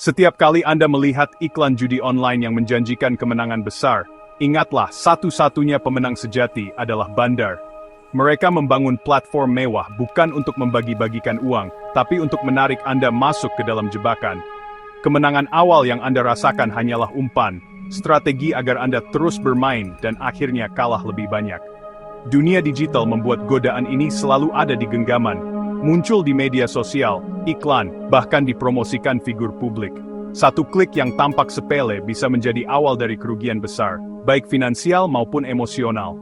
Setiap kali Anda melihat iklan judi online yang menjanjikan kemenangan besar, ingatlah satu-satunya pemenang sejati adalah bandar. Mereka membangun platform mewah bukan untuk membagi-bagikan uang, tapi untuk menarik Anda masuk ke dalam jebakan. Kemenangan awal yang Anda rasakan hanyalah umpan, strategi agar Anda terus bermain dan akhirnya kalah lebih banyak. Dunia digital membuat godaan ini selalu ada di genggaman. Muncul di media sosial, iklan, bahkan dipromosikan figur publik. Satu klik yang tampak sepele bisa menjadi awal dari kerugian besar, baik finansial maupun emosional.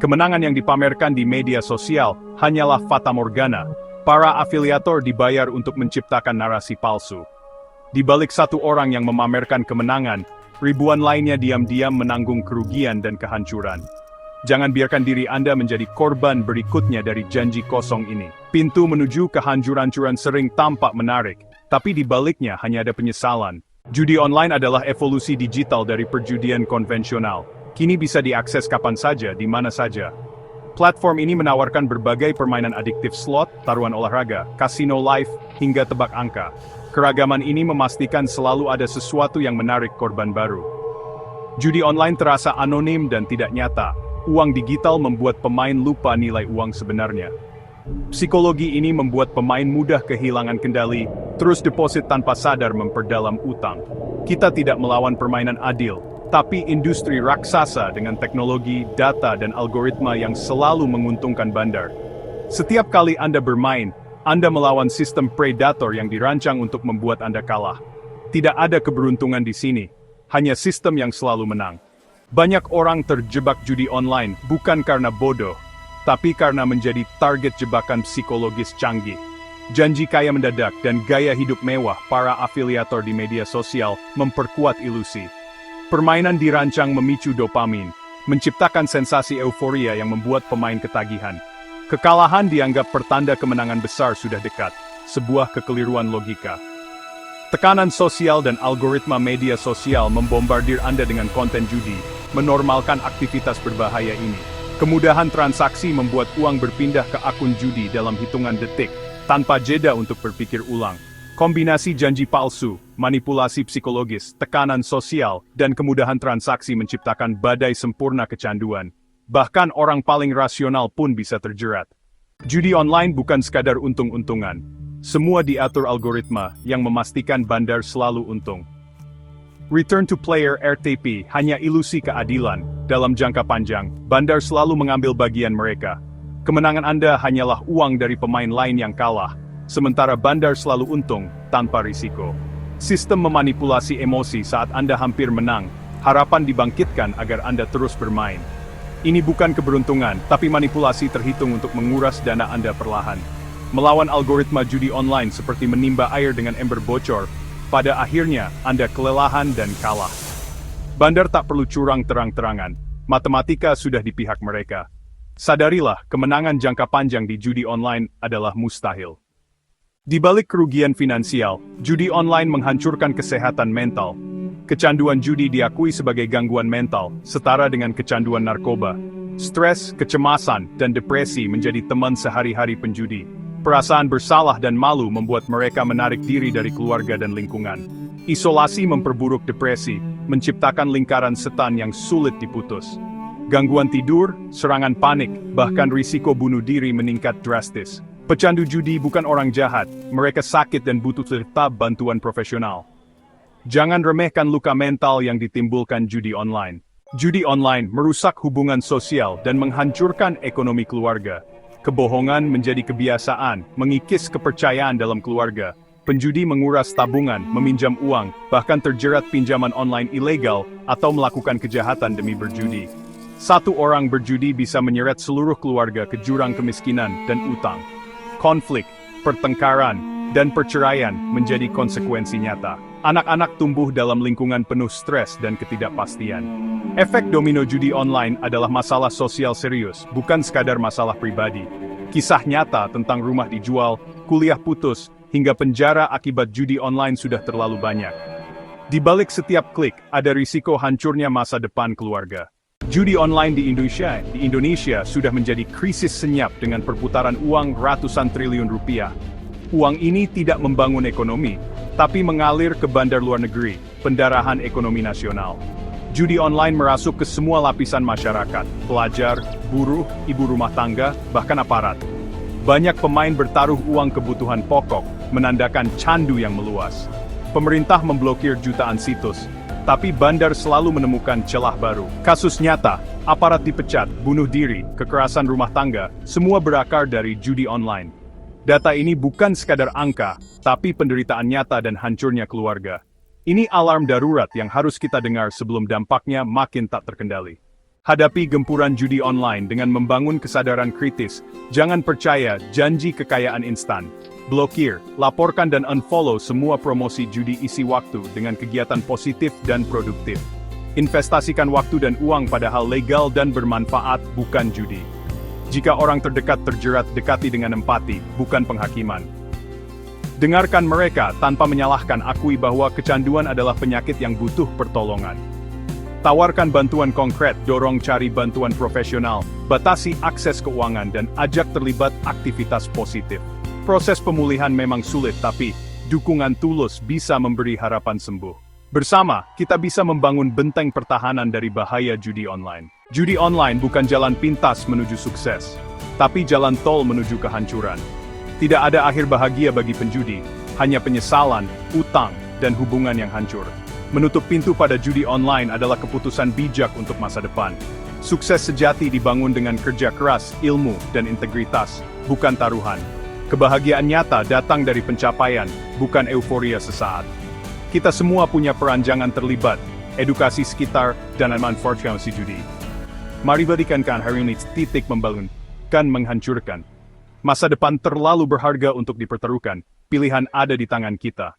Kemenangan yang dipamerkan di media sosial hanyalah fatamorgana. Para afiliator dibayar untuk menciptakan narasi palsu. Di balik satu orang yang memamerkan kemenangan, ribuan lainnya diam-diam menanggung kerugian dan kehancuran. Jangan biarkan diri Anda menjadi korban berikutnya dari janji kosong ini. Pintu menuju kehancuran sering tampak menarik, tapi di baliknya hanya ada penyesalan. Judi online adalah evolusi digital dari perjudian konvensional. Kini bisa diakses kapan saja, di mana saja. Platform ini menawarkan berbagai permainan adiktif slot, taruhan olahraga, kasino live, hingga tebak angka. Keragaman ini memastikan selalu ada sesuatu yang menarik korban baru. Judi online terasa anonim dan tidak nyata. Uang digital membuat pemain lupa nilai uang sebenarnya. Psikologi ini membuat pemain mudah kehilangan kendali, terus deposit tanpa sadar memperdalam utang. Kita tidak melawan permainan adil, tapi industri raksasa dengan teknologi, data, dan algoritma yang selalu menguntungkan bandar. Setiap kali Anda bermain, Anda melawan sistem predator yang dirancang untuk membuat Anda kalah. Tidak ada keberuntungan di sini, hanya sistem yang selalu menang. Banyak orang terjebak judi online bukan karena bodoh, tapi karena menjadi target jebakan psikologis canggih. Janji kaya mendadak dan gaya hidup mewah para afiliator di media sosial memperkuat ilusi. Permainan dirancang memicu dopamin, menciptakan sensasi euforia yang membuat pemain ketagihan. Kekalahan dianggap pertanda kemenangan besar sudah dekat, sebuah kekeliruan logika. Tekanan sosial dan algoritma media sosial membombardir Anda dengan konten judi, menormalkan aktivitas berbahaya ini. Kemudahan transaksi membuat uang berpindah ke akun judi dalam hitungan detik, tanpa jeda untuk berpikir ulang. Kombinasi janji palsu, manipulasi psikologis, tekanan sosial, dan kemudahan transaksi menciptakan badai sempurna kecanduan. Bahkan orang paling rasional pun bisa terjerat. Judi online bukan sekadar untung-untungan. Semua diatur algoritma yang memastikan bandar selalu untung. Return to player (RTP) hanya ilusi keadilan. Dalam jangka panjang, bandar selalu mengambil bagian mereka. Kemenangan Anda hanyalah uang dari pemain lain yang kalah, sementara bandar selalu untung tanpa risiko. Sistem memanipulasi emosi saat Anda hampir menang, harapan dibangkitkan agar Anda terus bermain. Ini bukan keberuntungan, tapi manipulasi terhitung untuk menguras dana Anda perlahan. Melawan algoritma judi online seperti menimba air dengan ember bocor, pada akhirnya Anda kelelahan dan kalah. Bandar tak perlu curang terang-terangan, matematika sudah di pihak mereka. Sadarilah, kemenangan jangka panjang di judi online adalah mustahil. Di balik kerugian finansial, judi online menghancurkan kesehatan mental. Kecanduan judi diakui sebagai gangguan mental, setara dengan kecanduan narkoba. Stres, kecemasan, dan depresi menjadi teman sehari-hari penjudi. Perasaan bersalah dan malu membuat mereka menarik diri dari keluarga dan lingkungan. Isolasi memperburuk depresi, menciptakan lingkaran setan yang sulit diputus. Gangguan tidur, serangan panik, bahkan risiko bunuh diri meningkat drastis. Pecandu judi bukan orang jahat, mereka sakit dan butuh serta bantuan profesional. Jangan remehkan luka mental yang ditimbulkan judi online. Judi online merusak hubungan sosial dan menghancurkan ekonomi keluarga. Kebohongan menjadi kebiasaan, mengikis kepercayaan dalam keluarga. Penjudi menguras tabungan, meminjam uang, bahkan terjerat pinjaman online ilegal atau melakukan kejahatan demi berjudi. Satu orang berjudi bisa menyeret seluruh keluarga ke jurang kemiskinan dan utang. Konflik, pertengkaran, dan perceraian menjadi konsekuensi nyata. Anak-anak tumbuh dalam lingkungan penuh stres dan ketidakpastian. Efek domino judi online adalah masalah sosial serius, bukan sekadar masalah pribadi. Kisah nyata tentang rumah dijual, kuliah putus, hingga penjara akibat judi online sudah terlalu banyak. Di balik setiap klik, ada risiko hancurnya masa depan keluarga. Judi online di Indonesia sudah menjadi krisis senyap dengan perputaran uang ratusan triliun rupiah. Uang ini tidak membangun ekonomi, tapi mengalir ke bandar luar negeri, pendarahan ekonomi nasional. Judi online merasuk ke semua lapisan masyarakat, pelajar, buruh, ibu rumah tangga, bahkan aparat. Banyak pemain bertaruh uang kebutuhan pokok, menandakan candu yang meluas. Pemerintah memblokir jutaan situs, tapi bandar selalu menemukan celah baru. Kasus nyata, aparat dipecat, bunuh diri, kekerasan rumah tangga, semua berakar dari judi online. Data ini bukan sekadar angka, tapi penderitaan nyata dan hancurnya keluarga. Ini alarm darurat yang harus kita dengar sebelum dampaknya makin tak terkendali. Hadapi gempuran judi online dengan membangun kesadaran kritis. Jangan percaya janji kekayaan instan. Blokir, laporkan dan unfollow semua promosi judi isi waktu dengan kegiatan positif dan produktif. Investasikan waktu dan uang pada hal legal dan bermanfaat, bukan judi. Jika orang terdekat terjerat, dekati dengan empati, bukan penghakiman. Dengarkan mereka tanpa menyalahkan, akui bahwa kecanduan adalah penyakit yang butuh pertolongan. Tawarkan bantuan konkret, dorong cari bantuan profesional, batasi akses keuangan dan ajak terlibat aktivitas positif. Proses pemulihan memang sulit, tapi dukungan tulus bisa memberi harapan sembuh. Bersama, kita bisa membangun benteng pertahanan dari bahaya judi online. Judi online bukan jalan pintas menuju sukses, tapi jalan tol menuju kehancuran. Tidak ada akhir bahagia bagi penjudi, hanya penyesalan, utang, dan hubungan yang hancur. Menutup pintu pada judi online adalah keputusan bijak untuk masa depan. Sukses sejati dibangun dengan kerja keras, ilmu, dan integritas, bukan taruhan. Kebahagiaan nyata datang dari pencapaian, bukan euforia sesaat. Kita semua punya peran, jangan terlibat, edukasi sekitar, dan memanfaatkan si judi. Mari berikan hari ini titik membangun, kan menghancurkan. Masa depan terlalu berharga untuk dipertaruhkan, pilihan ada di tangan kita.